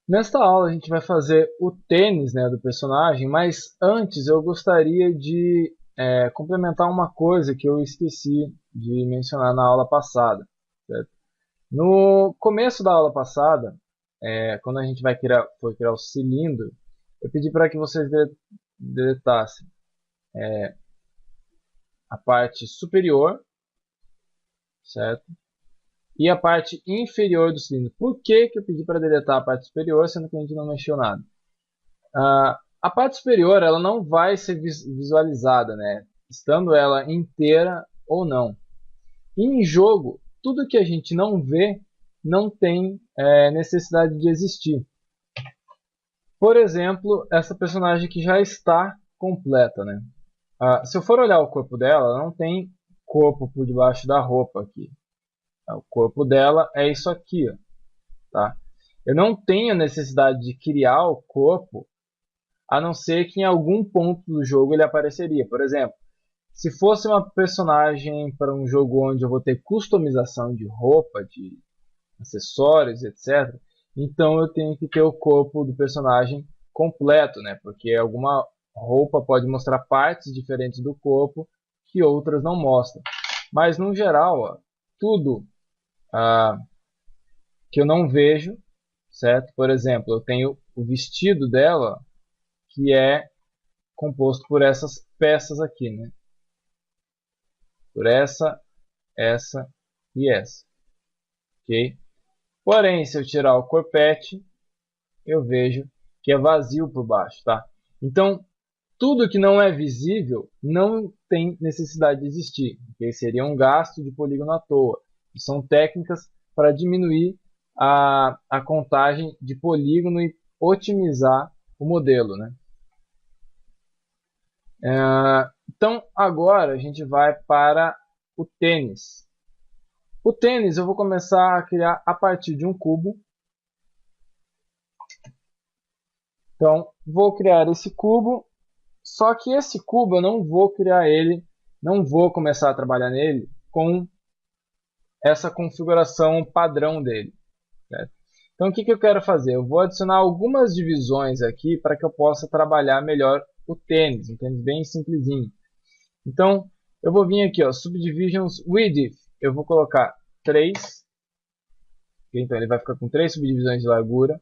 Nesta aula a gente vai fazer o tênis, né, do personagem, mas antes eu gostaria de complementar uma coisa que eu esqueci de mencionar na aula passada, certo? No começo da aula passada, quando a gente for criar o cilindro, eu pedi para que vocês deletassem a parte superior, certo? E a parte inferior do cilindro. Por que que eu pedi para deletar a parte superior, sendo que a gente não mexeu nada? A parte superior ela não vai ser visualizada, né? Estando ela inteira ou não. E em jogo, tudo que a gente não vê não tem necessidade de existir. Por exemplo, essa personagem que já está completa, né? Se eu for olhar o corpo dela, ela não tem corpo por debaixo da roupa aqui. O corpo dela é isso aqui, ó, tá? Eu não tenho necessidade de criar o corpo a não ser que em algum ponto do jogo ele apareceria. Por exemplo, se fosse uma personagem para um jogo onde eu vou ter customização de roupa, de acessórios, etc., então eu tenho que ter o corpo do personagem completo, né? Porque alguma roupa pode mostrar partes diferentes do corpo que outras não mostram. Mas no geral, ó, tudo ah, que eu não vejo, certo? Por exemplo, eu tenho o vestido dela, que é composto por essas peças aqui, né? Por essa e essa, ok? Porém, se eu tirar o corpete, eu vejo que é vazio por baixo, tá? Então, tudo que não é visível não tem necessidade de existir, ok? Seria um gasto de polígono à toa. E são técnicas para diminuir a contagem de polígono e otimizar o modelo, né? Então, agora a gente vai para o tênis. O tênis eu vou começar a criar a partir de um cubo. Então, vou criar esse cubo, só que esse cubo eu não vou criar ele, não vou começar a trabalhar nele com essa configuração padrão dele, certo? Então, o que eu quero fazer? Eu vou adicionar algumas divisões aqui para que eu possa trabalhar melhor o tênis, um tênis bem simplesinho. Então, eu vou vir aqui, ó, Subdivisions Width, eu vou colocar 3. Então ele vai ficar com 3 subdivisões de largura,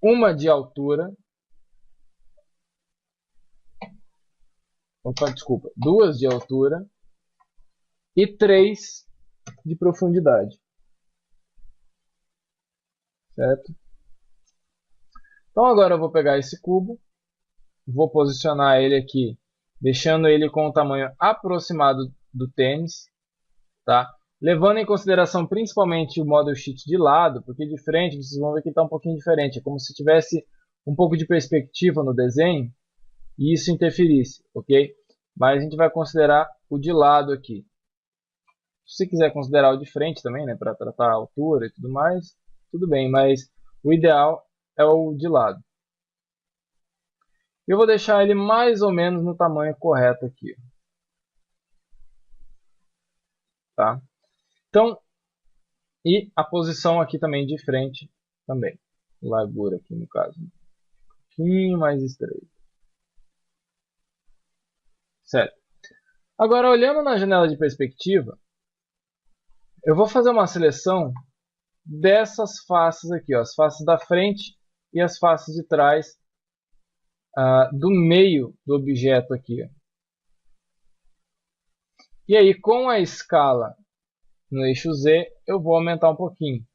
uma de altura, opa, desculpa, 2 de altura e 3 de profundidade, certo? Então agora eu vou pegar esse cubo, vou posicionar ele aqui, deixando ele com o tamanho aproximado do tênis, tá? Levando em consideração principalmente o model sheet de lado, porque de frente vocês vão ver que está um pouquinho diferente, é como se tivesse um pouco de perspectiva no desenho, e isso interferisse, ok? Mas a gente vai considerar o de lado aqui. Se você quiser considerar o de frente também, né, para tratar a altura e tudo mais, tudo bem, mas o ideal é o de lado. Eu vou deixar ele mais ou menos no tamanho correto aqui, tá? Então, e a posição aqui também de frente também, largura aqui no caso, um pouquinho mais estreito, certo? Agora, olhando na janela de perspectiva, eu vou fazer uma seleção dessas faces aqui, ó, as faces da frente e as faces de trás do meio do objeto aqui. Ó. E aí, com a escala no eixo Z, eu vou aumentar um pouquinho,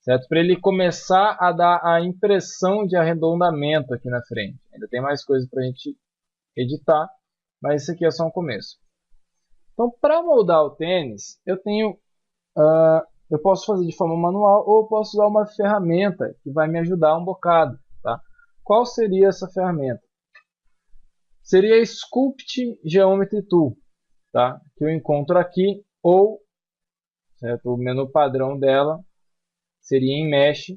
certo? Para ele começar a dar a impressão de arredondamento aqui na frente. Ainda tem mais coisa para a gente editar, mas isso aqui é só um começo. Então, para moldar o tênis, eu posso fazer de forma manual ou eu posso usar uma ferramenta que vai me ajudar um bocado. Tá? Qual seria essa ferramenta? Seria a Sculpt Geometry Tool, tá? Que eu encontro aqui, ou certo? O menu padrão dela seria em Mesh.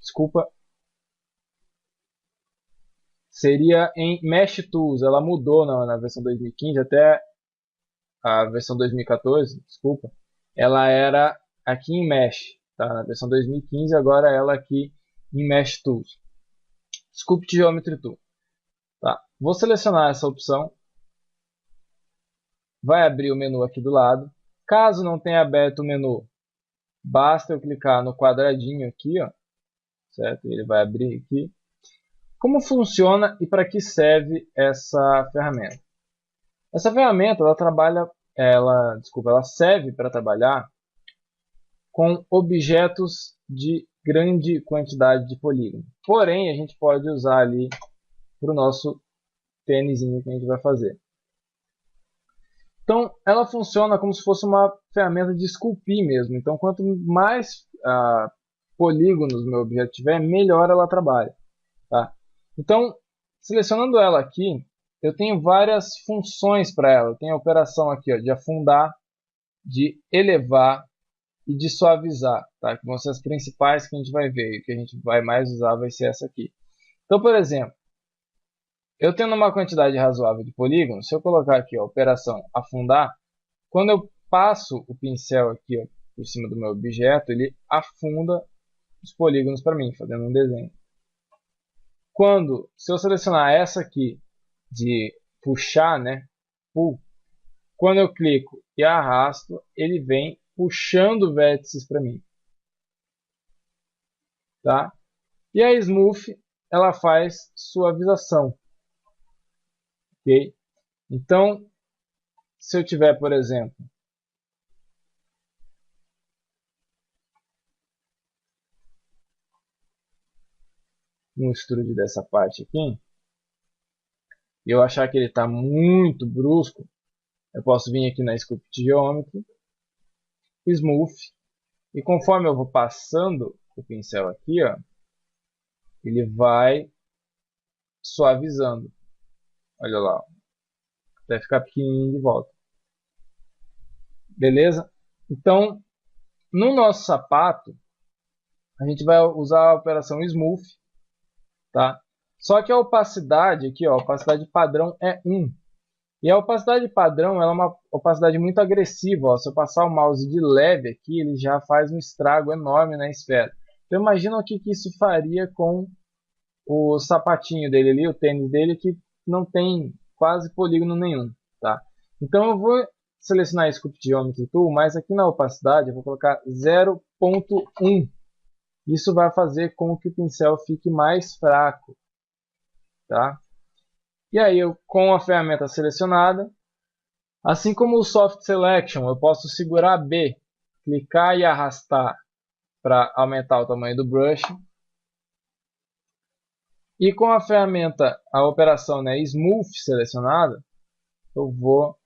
Desculpa, seria em Mesh Tools. Ela mudou na versão 2015 até a versão 2014, desculpa. ela era aqui em Mesh, tá? Na versão 2015, agora ela aqui em Mesh Tools. Sculpt Geometry Tool. Tá? Vou selecionar essa opção. Vai abrir o menu aqui do lado. Caso não tenha aberto o menu, basta eu clicar no quadradinho aqui, ó, certo? Ele vai abrir aqui. Como funciona e para que serve essa ferramenta? Essa ferramenta ela serve para trabalhar com objetos de grande quantidade de polígono. Porém, a gente pode usar ali para o nosso tênisinho que a gente vai fazer. Então, ela funciona como se fosse uma ferramenta de esculpir mesmo. Então, quanto mais polígonos o meu objeto tiver, melhor ela trabalha. Tá? Então, selecionando ela aqui, eu tenho várias funções para ela. Eu tenho a operação aqui, ó, de afundar, de elevar e de suavizar, tá? Que vão ser as principais que a gente vai ver. E que a gente vai mais usar vai ser essa aqui. Então, por exemplo, eu tendo uma quantidade razoável de polígonos, se eu colocar aqui a operação afundar, quando eu passo o pincel aqui, ó, por cima do meu objeto, ele afunda os polígonos para mim, fazendo um desenho. Se eu selecionar essa aqui de puxar, né, pull, quando eu clico e arrasto, ele vem puxando vértices para mim. Tá? E a Smooth, ela faz suavização. Okay? Então, se eu tiver, por exemplo, um extrude dessa parte aqui, e eu achar que ele está muito brusco, eu posso vir aqui na Sculpt Geometry, Smooth, e conforme eu vou passando o pincel aqui, ó, ele vai suavizando. Olha lá, vai ficar pequenininho de volta. Beleza? Então, no nosso sapato, a gente vai usar a operação Smooth, tá? Só que a opacidade aqui, ó, a opacidade padrão é 1. E a opacidade padrão ela é uma opacidade muito agressiva. Ó. Se eu passar o mouse de leve aqui, ele já faz um estrago enorme na esfera. Então imagina o que isso faria com o sapatinho dele ali, o tênis dele, que não tem quase polígono nenhum. Tá? Então eu vou selecionar Sculpt Geometry Tool, mas aqui na opacidade eu vou colocar 0.1. Isso vai fazer com que o pincel fique mais fraco. Tá? E aí, com a ferramenta selecionada, assim como o Soft Selection, eu posso segurar B, clicar e arrastar para aumentar o tamanho do brush. E com a ferramenta, a operação, né, Smooth selecionada, eu vou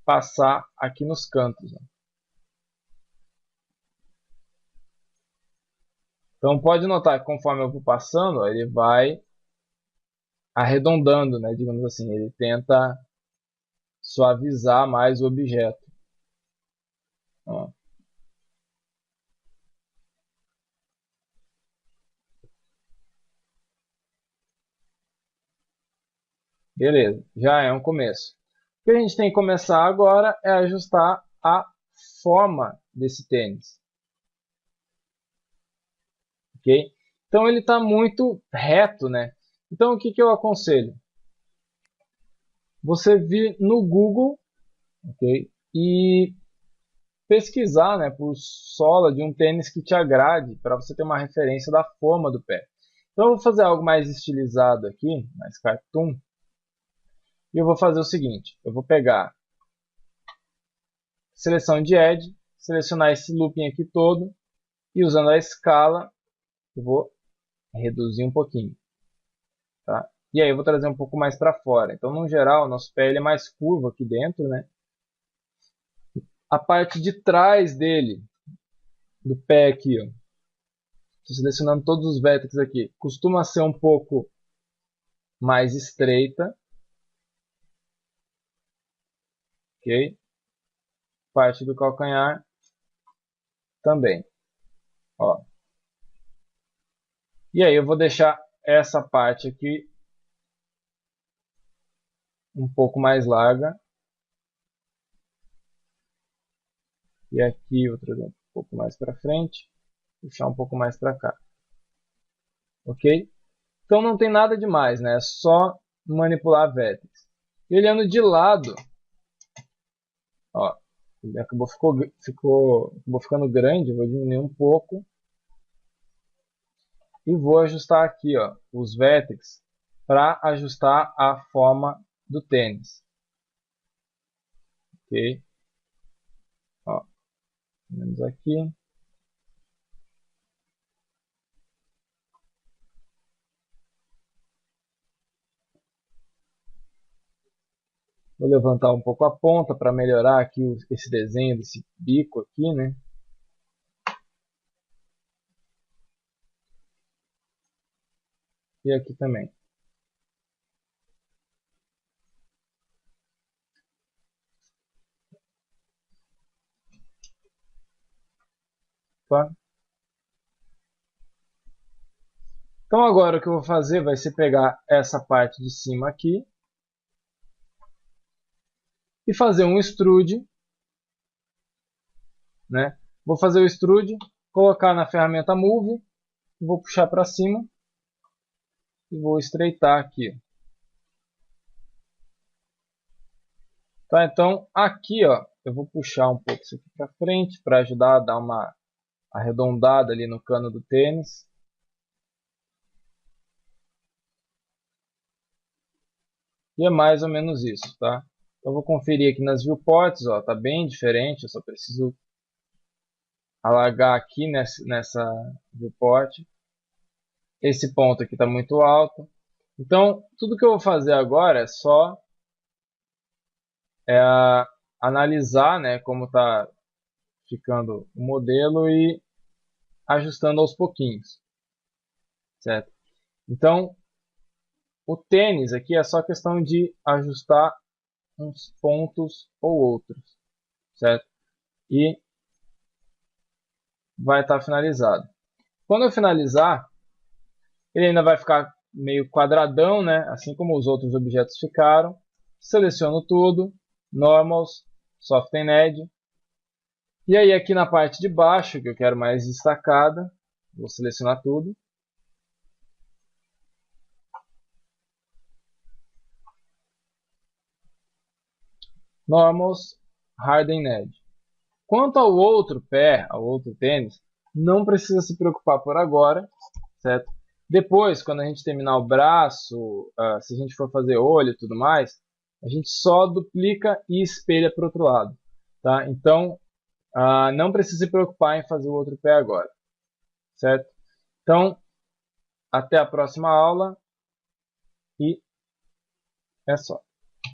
passar aqui nos cantos. Ó. Então pode notar que conforme eu vou passando, ó, ele vai arredondando, né, digamos assim, ele tenta suavizar mais o objeto. Ó. Beleza, já é um começo. O que a gente tem que começar agora é ajustar a forma desse tênis. Ok? Então ele está muito reto, né? Então o que eu aconselho? Você vir no Google, ok? E pesquisar, né, por sola de um tênis que te agrade, para você ter uma referência da forma do pé. Então eu vou fazer algo mais estilizado aqui, mais cartoon. E eu vou fazer o seguinte, eu vou pegar seleção de Edge, selecionar esse looping aqui todo, e usando a escala, eu vou reduzir um pouquinho. Tá? E aí eu vou trazer um pouco mais para fora. Então, no geral, nosso pé ele é mais curvo aqui dentro, né? A parte de trás dele, do pé aqui, ó. Estou selecionando todos os vértices aqui. Costuma ser um pouco mais estreita. Ok? Parte do calcanhar também. Ó. E aí eu vou deixar essa parte aqui um pouco mais larga. E aqui outro exemplo um pouco mais para frente, puxar um pouco mais para cá. Ok? Então não tem nada demais, né? É só manipular vértices. E olhando de lado, ó, ele acabou ficando grande, vou diminuir um pouco. E vou ajustar aqui, ó, os vértices para ajustar a forma do tênis. Ok? Ó, menos aqui. Vou levantar um pouco a ponta para melhorar aqui esse desenho desse bico aqui, né? E aqui também. Tá? Então agora o que eu vou fazer vai ser pegar essa parte de cima aqui e fazer um extrude, né? Vou fazer o extrude, colocar na ferramenta Move, vou puxar para cima e vou estreitar aqui. Tá, então aqui, ó, eu vou puxar um pouco isso aqui para frente para ajudar a dar uma arredondada ali no cano do tênis. E é mais ou menos isso, tá? Então vou conferir aqui nas viewports, ó, tá bem diferente, eu só preciso alargar aqui nessa viewport. Esse ponto aqui está muito alto. Então, tudo que eu vou fazer agora é só analisar, né, como está ficando o modelo e ajustando aos pouquinhos, certo? Então, o tênis aqui é só questão de ajustar uns pontos ou outros, certo? E vai estar finalizado. Quando eu finalizar, ele ainda vai ficar meio quadradão, né? Assim como os outros objetos ficaram. Seleciono tudo, Normals, Soften Edge. E aí aqui na parte de baixo, que eu quero mais destacada, vou selecionar tudo. Normals, Harden Edge. Quanto ao outro pé, ao outro tênis, não precisa se preocupar por agora, certo? Depois, quando a gente terminar o braço, se a gente for fazer olho e tudo mais, a gente só duplica e espelha para o outro lado, tá? Então, não precisa se preocupar em fazer o outro pé agora, certo? Então, até a próxima aula e é só.